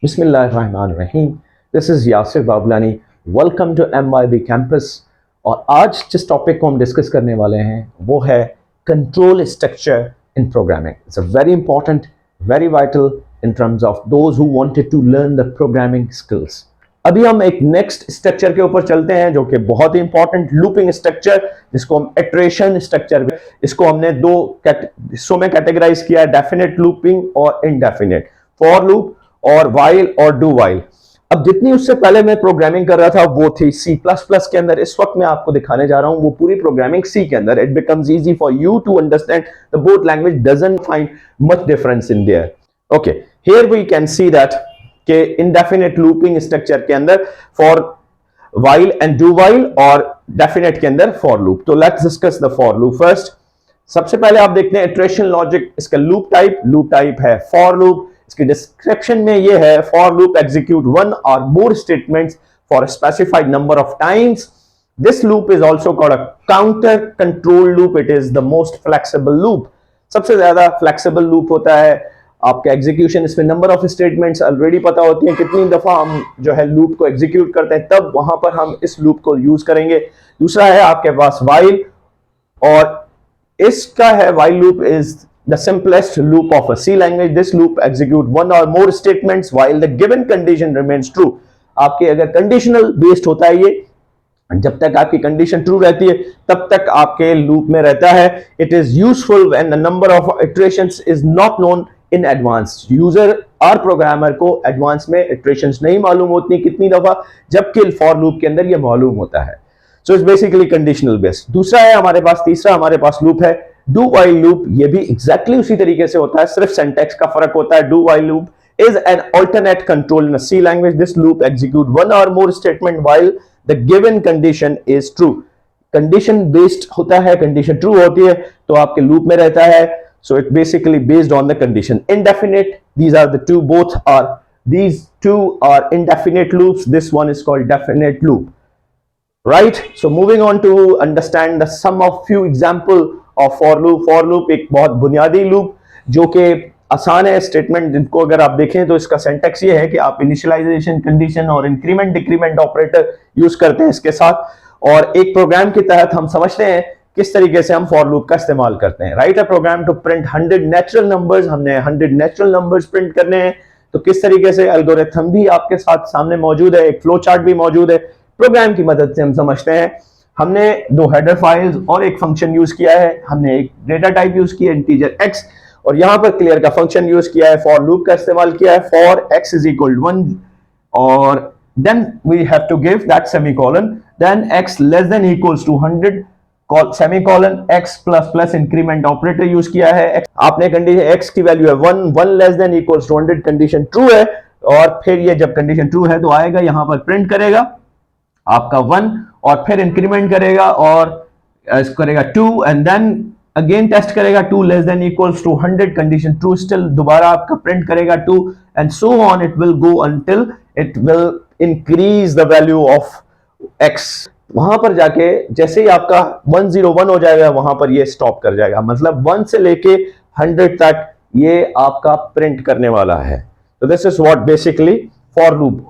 बिस्मिल्लाहिर्रहमानिर्रहीम। This is Yasir Bablani. Welcome to MYB campus. और आज जिस टॉपिक को हम डिस्कस करने वाले हैं वो है control structure in programming. It's a very important, very vital in terms of those who wanted to learn the programming skills. अभी हम एक नेक्स्ट स्ट्रक्चर के ऊपर चलते हैं जो कि बहुत ही इंपॉर्टेंट, लूपिंग स्ट्रक्चर, जिसको हम इटरेशन स्ट्रक्चर, इसको हमने दो हिस्सों में कैटेगराइज किया है, डेफिनेट लूपिंग और इनडेफिनेट, फॉर लूप और वाइल और डू वाइल। अब जितनी उससे पहले मैं प्रोग्रामिंग कर रहा था वो थी सी प्लस प्लस के अंदर। इस वक्त मैं आपको दिखाने जा रहा हूं वो पूरी प्रोग्रामिंग सी के अंदर। It becomes easy for you to understand the both language, doesn't find much difference in there. Okay, here we can see that के इनडेफिनेट लूपिंग स्ट्रक्चर के अंदर for while and do while, और definite के अंदर for loop. तो let's discuss the for loop first. सबसे पहले आप देखते हैं इटरेशन लॉजिक, इसका लूप टाइप है फॉर लूप। इसकी डिस्क्रिप्शन में ये है, for loop execute one or more statements for a specified number of times. This loop is also called a counter control loop. It is the most flexible loop. सबसे ज्यादा flexible loop होता है। आपका execution, इसमें number of statements already पता होती है, कितनी दफा हम जो है लूप को एग्जीक्यूट करते हैं, तब वहां पर हम इस लूप को यूज करेंगे। दूसरा है आपके पास वाइल, और इसका है while loop is the simplest loop of a C language. This loop execute one or more statements while the given condition remains true. आपके अगर कंडीशनल बेस्ड होता है ये, जब तक आपकी कंडीशन ट्रू रहती है तब तक आपके लूप में रहता है। It is useful when the number of iterations is not known in advance. User और प्रोग्रामर को एडवांस में इटरेशंस नहीं मालूम होती कितनी दफा, जबकि फॉर लूप के अंदर ये मालूम होता है। So it's basically conditional based. दूसरा है हमारे पास, तीसरा हमारे पास लूप है डू वाइल लूप। ये भी एग्जैक्टली उसी तरीके से होता है, सिर्फ सिंटैक्स का फर्क होता है। Do while loop is an alternate control in a C language. This loop execute one or more statement while the given condition is true. Condition based होता है, condition true होती है तो आपके loop में रहता है। So it basically based on the condition. Indefinite, these are the two, these two are indefinite loops. This one is called definite loop. Right? So moving on to understand the sum of few example of for loop. For loop एक बहुत बुनियादी loop जो कि आसान है। Statement जिनको अगर आप देखें तो इसका सिंटैक्स ये है कि आप इनिशियलाइजेशन कंडीशन और इंक्रीमेंट डिक्रीमेंट ऑपरेटर यूज करते हैं इसके साथ, और एक प्रोग्राम के तहत हम समझते हैं किस तरीके से हम फॉर लूप का इस्तेमाल करते हैं। Write a program to print 100 natural numbers. हमने 100 नेचुरल नंबर्स प्रिंट करने हैं, तो किस तरीके से एल्गोरिथम भी आपके साथ सामने मौजूद है, एक फ्लो चार्ट भी मौजूद है। प्रोग्राम की मदद से हम समझते हैं। हमने दो हेडर फाइल्स और एक फंक्शन यूज किया है। हमने एक डेटा टाइप यूज किया इंटीजर x, और यहां पर क्लियर का फंक्शन यूज किया है, फॉर लूप का इस्तेमाल किया है। फॉर x इज इक्वल 1, और then we have to give that semicolon, then x less than equals to 100 semicolon, x plus plus increment operator use किया है। आपने कंडीशन x की वैल्यू है 1, 1 less than equals to 100, condition true है, और फिर ये जब कंडीशन ट्रू है तो आएगा यहां पर प्रिंट करेगा आपका 1, और फिर इंक्रीमेंट करेगा और करेगा 2, एंड देन अगेन टेस्ट करेगा 2 less than equals to 100, condition true still, दोबारा आपका प्रिंट करेगा 2, and so on it will go until it will increase the value of x। वहां पर जाके जैसे ही आपका 101 हो जाएगा वहां पर ये स्टॉप कर जाएगा। मतलब 1 से लेके 100 तक ये आपका प्रिंट करने वाला है। तो this is what basically for loop.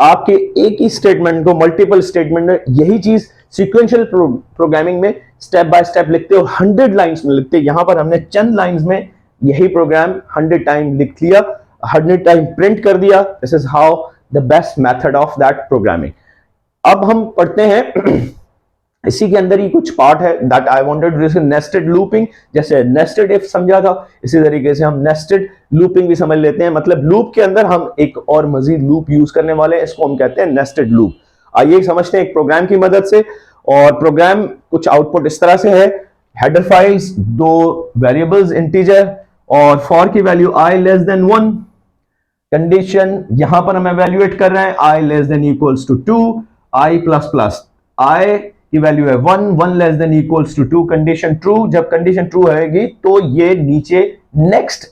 आपके एक ही स्टेटमेंट को मल्टीपल स्टेटमेंट में, यही चीज सीक्वेंशियल प्रोग्रामिंग में स्टेप बाय स्टेप लिखते हो, 100 लाइंस में लिखते हैं। यहां पर हमने चंद लाइंस में यही प्रोग्राम 100 टाइम लिख लिया, 100 टाइम प्रिंट कर दिया। This is how the best method of that programming. अब हम पढ़ते हैं इसी के अंदर ही कुछ पार्ट है दैट आई वांटेड, जैसे नेस्टेड लूपिंग, जैसे नेस्टेड इफ समझा था, इसी तरीके से हम नेस्टेड लूपिंग भी समझ लेते हैं। मतलब लूप के अंदर हम एक और मजीद लूप यूज करने वाले हैं, इसको हम कहते हैं नेस्टेड लूप। आइए समझते हैं एक प्रोग्राम की मदद से। और प्रोग्राम कुछ आउटपुट इस तरह से है, हेडर फाइल्स, दो वेरिएबल्स इंटीजर, और फॉर की value i less than 1, condition यहां पर हम एवेल्युएट कर रहे हैं i less than equals to 2, i plus plus, i की वैल्यू है 1, 1 less than equals to 2, condition true. जब कंडीशन ट्रू रहेगी तो ये नीचे नेक्स्ट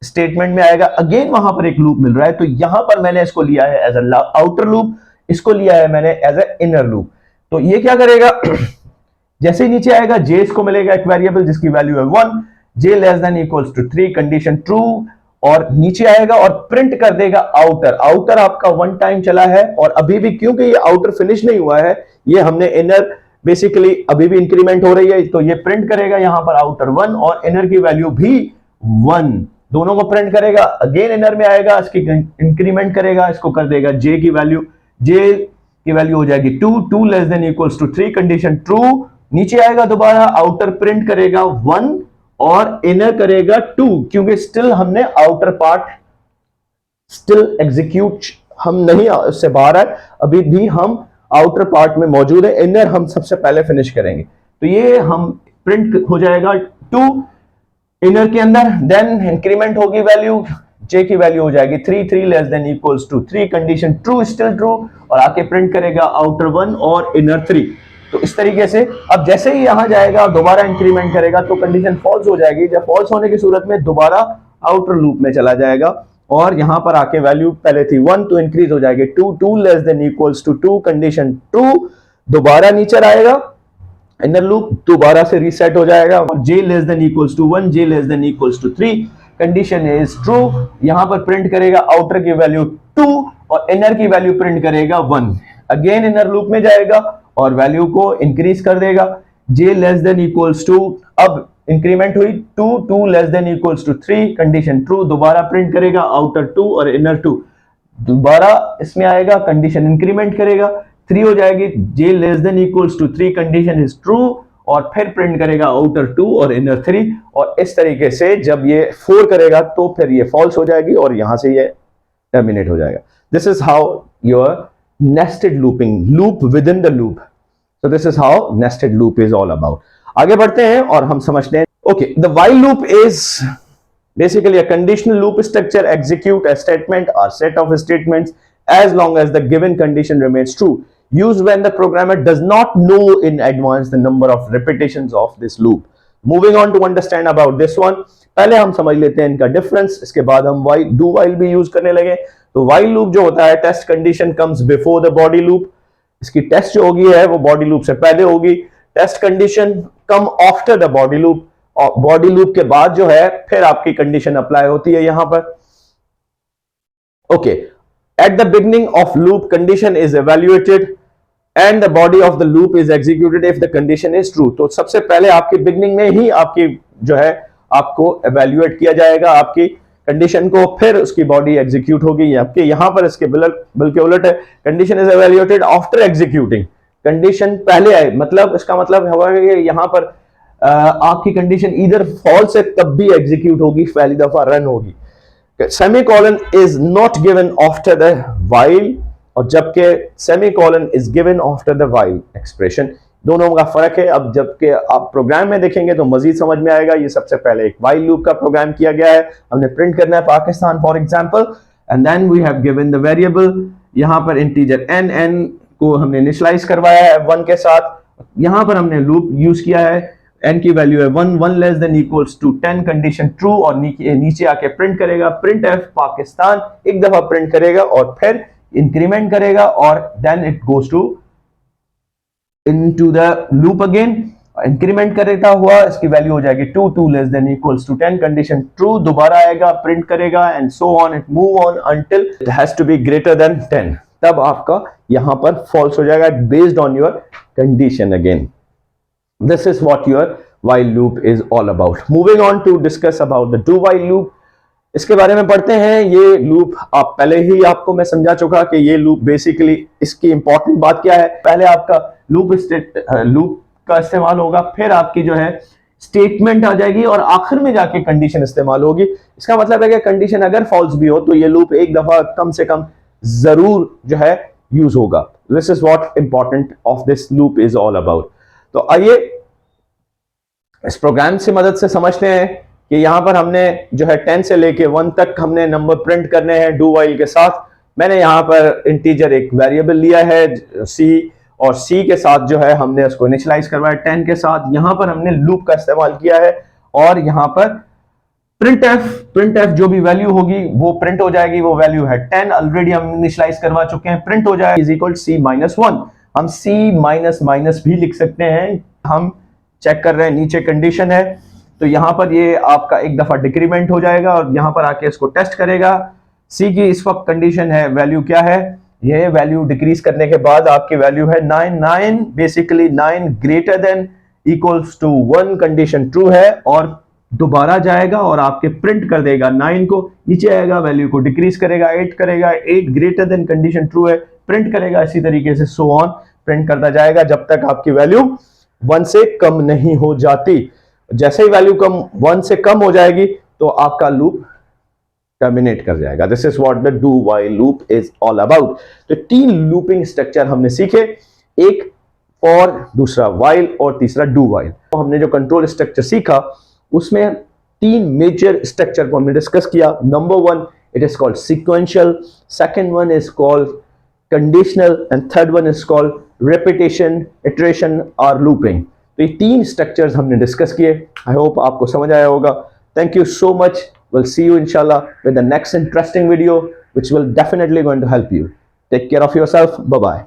स्टेटमेंट में आएगा, अगेन वहां पर एक लूप मिल रहा है, तो यहां पर मैंने इसको लिया है एज अ आउटर लूप, इसको लिया है मैंने एज अ इनर लूप। तो ये क्या करेगा जैसे ही नीचे आएगा j इसको मिलेगा एक वेरिएबल जिसकी वैल्यू है 1, j less than equals to 3, condition true, और नीचे आएगा और प्रिंट कर देगा आउटर। आउटर आपका वन टाइम चला है और अभी भी क्योंकि ये आउटर फिनिश नहीं हुआ है, ये हमने इनर बेसिकली अभी भी इंक्रीमेंट हो रही है, तो ये प्रिंट करेगा यहां पर आउटर 1 और इनर की वैल्यू भी 1, दोनों को प्रिंट करेगा। अगेन इनर में आएगा, इसकी इंक्रीमेंट करेगा, इसको कर देगा जे की वैल्यू हो जाएगी 2, 2 less than equals to 3, condition true. नीचे आएगा दोबारा, आउटर प्रिंट करेगा 1 और इनर करेगा 2, क्योंकि स्टिल हमने आउटर पार्ट स्टिल एग्जीक्यूट हम नहीं, उससे बाहर है, अभी भी हम आउटर पार्ट में मौजूद है। इनर हम सबसे पहले फिनिश करेंगे, तो ये हम प्रिंट हो जाएगा 2 इनर के अंदर, देन इंक्रीमेंट होगी वैल्यू, जे की वैल्यू हो जाएगी 3, 3 less than equals to 3, condition true, still true, और आके प्रिंट करेगा आउटर 1 और इनर 3। तो इस तरीके से अब जैसे ही यहां जाएगा और दोबारा इंक्रीमेंट करेगा तो कंडीशन फॉल्स हो जाएगी। जब फॉल्स होने की सूरत में दोबारा आउटर लूप में चला जाएगा और यहां पर आके वैल्यू पहले थी 1 तो इंक्रीज हो जाएगी 2, 2 less than equals to 2, condition true, दोबारा नीचे आएगा, इनर लूप दोबारा से रीसेट हो जाएगा और j less than equals to 1, j less than equals to 3, condition is true. यहां पर प्रिंट करेगा आउटर की वैल्यू 2 और इनर की वैल्यू प्रिंट करेगा 1। अगेन इनर लूप में जाएगा और वैल्यू को इंक्रीज कर देगा, j less than equals to, अब इंक्रीमेंट हुई 2, 2 less than equals to 3, condition true, दोबारा प्रिंट करेगा आउटर 2 और इनर 2, दोबारा इसमें आएगा, कंडीशन इंक्रीमेंट करेगा, 3 हो जाएगी, j less than equals to 3, condition is true, और फिर प्रिंट करेगा आउटर 2 और इनर 3, और इस तरीके से जब ये 4 करेगा तो फिर ये फॉल्स हो जाएगी और यहां से ये टर्मिनेट हो जाएगा। This is how your nested looping, loop with in the loop. So this is how nested loop is all about. आगे बढ़ते हैं और हम समझते हैं। Okay, the while loop is basically a conditional loop structure, execute a statement or set of statements as long as the given condition remains true, used when the programmer does not know in advance the number of repetitions of this loop. Moving on to understand about this one, पहले हम समझ लेते हैं इनका difference, इसके बाद हम do while भी यूज करने लगे। तो while loop जो होता है, test condition comes before the body loop, इसकी टेस्ट जो होगी है वो बॉडी लूप से पहले होगी, test condition come after the body loop, और बॉडी लूप के बाद जो है फिर आपकी कंडीशन अप्लाई होती है यहां पर। Okay, at the beginning of loop condition is evaluated and the body of the loop is executed if the condition is true. तो सबसे पहले आपकी बिगिनिंग में ही आपकी जो है आपको इवैल्यूएट किया जाएगा आपकी कंडीशन को, फिर उसकी बॉडी एग्जीक्यूट होगी। आपके यहां पर इसके बल्कि उलट है, condition is evaluated after executing, condition पहले आए, मतलब इसका मतलब होगा कि यहां पर आपकी कंडीशन इधर फॉल्स है तब भी एग्जीक्यूट होगी, पहली दफा रन होगी। Semicolon is not given after the while, और जबकि semicolon is given after the while expression, दोनों का फर्क है। अब जबकि आप प्रोग्राम में देखेंगे तो मजीद समझ में आएगा। ये सबसे पहले एक व्हाइल लूप का प्रोग्राम किया गया है, हमने प्रिंट करना है Pakistan for example, and then we have given the variable, यहां पर इंटीजर n को हमने इनिशियलाइज करवाया है 1 के साथ, यहां पर हमने लूप यूज किया है, n की वैल्यू है 1, 1 less than equals to 10, condition true, और नीचे आके प्रिंट करेगा प्रिंट एफ पाकिस्तान, एक दफा प्रिंट करेगा और फिर इंक्रीमेंट करेगा और then it goes to into the loop again, increment करता हुआ इसकी वैल्यू हो जाएगी 2, 2 less than equals to 10, condition true, दोबारा आएगा प्रिंट करेगा and so on, it move on until it has to be greater than 10, तब आपका यहां पर फॉल्स हो जाएगा based on your condition again. This is what your while loop is all about. Moving on to discuss about the do while loop. इसके बारे में पढ़ते हैं। ये लूप आप पहले ही आपको मैं समझा चुका कि ये लूप बेसिकली इसकी इंपॉर्टेंट बात क्या है। पहले आपका लूप का इस्तेमाल होगा, फिर आपकी जो है स्टेटमेंट आ जाएगी और आखिर में जाके कंडीशन इस्तेमाल होगी। इसका मतलब है कि कंडीशन अगर फॉल्स भी हो तो ये लूप एक दफा कम से कम जरूर जो है यूज होगा। This is what important of this loop is all about. तो आइए इस प्रोग्राम से मदद से समझते हैं कि यहां पर हमने जो है 10 से लेके 1 तक हमने नंबर प्रिंट करने हैं डू वाइल के साथ। मैंने यहां पर इंटीजर एक वेरिएबल लिया है c, और c के साथ जो है हमने उसको इनिशियलाइज करवाया 10 के साथ। यहां पर हमने लूप का इस्तेमाल किया है और यहां पर प्रिंट एफ जो भी वैल्यू होगी वो प्रिंट हो जाएगी, वो वैल्यू है 10, ऑलरेडी हम इनिशियलाइज करवा चुके हैं, प्रिंट हो जाएगा इज इक्वल c-1। हम c माइनस भी लिख सकते हैं। हम चेक कर रहे हैं, नीचे कंडीशन है तो यहाँ पर ये आपका एक दफा डिक्रीमेंट हो जाएगा और यहाँ पर आके इसको टेस्ट करेगा। सी की इस वक्त कंडीशन है, वैल्यू क्या है, ये वैल्यू डिक्रीज करने के बाद आपकी वैल्यू है 9 basically 9 greater than equals to 1 condition true है, और दोबारा जाएगा और आपके प्रिंट कर देगा 9 को, नीचे आएगा वैल्यू को डिक्रीज करेगा, 8 करेगा, 8 ग्रेटर देन कंडीशन ट्रू है, प्रिंट करेगा, इसी तरीके से सो ऑन प्रिंट करता जाएगा जब तक आपकी वैल्यू 1 से कम नहीं हो जाती। जैसे ही वैल्यू 1 से कम हो जाएगी तो आपका लूप टर्मिनेट कर जाएगा। This is what the do while loop is all about. तो 3 लूपिंग स्ट्रक्चर हमने सीखे, एक फॉर, दूसरा व्हाइल और तीसरा डू व्हाइल। तो हमने जो कंट्रोल स्ट्रक्चर सीखा उसमें 3 मेजर स्ट्रक्चर को हमने डिस्कस किया। Number 1 it is called sequential, second one is called conditional and third one is called repetition, iteration और लूपिंग। तो ये 3 स्ट्रक्चर्स हमने डिस्कस किए। आई होप आपको समझ आया होगा। Thank you so much. We'll see you inshallah with the next interesting video which will definitely going to help you. Take care of yourself. Bye bye.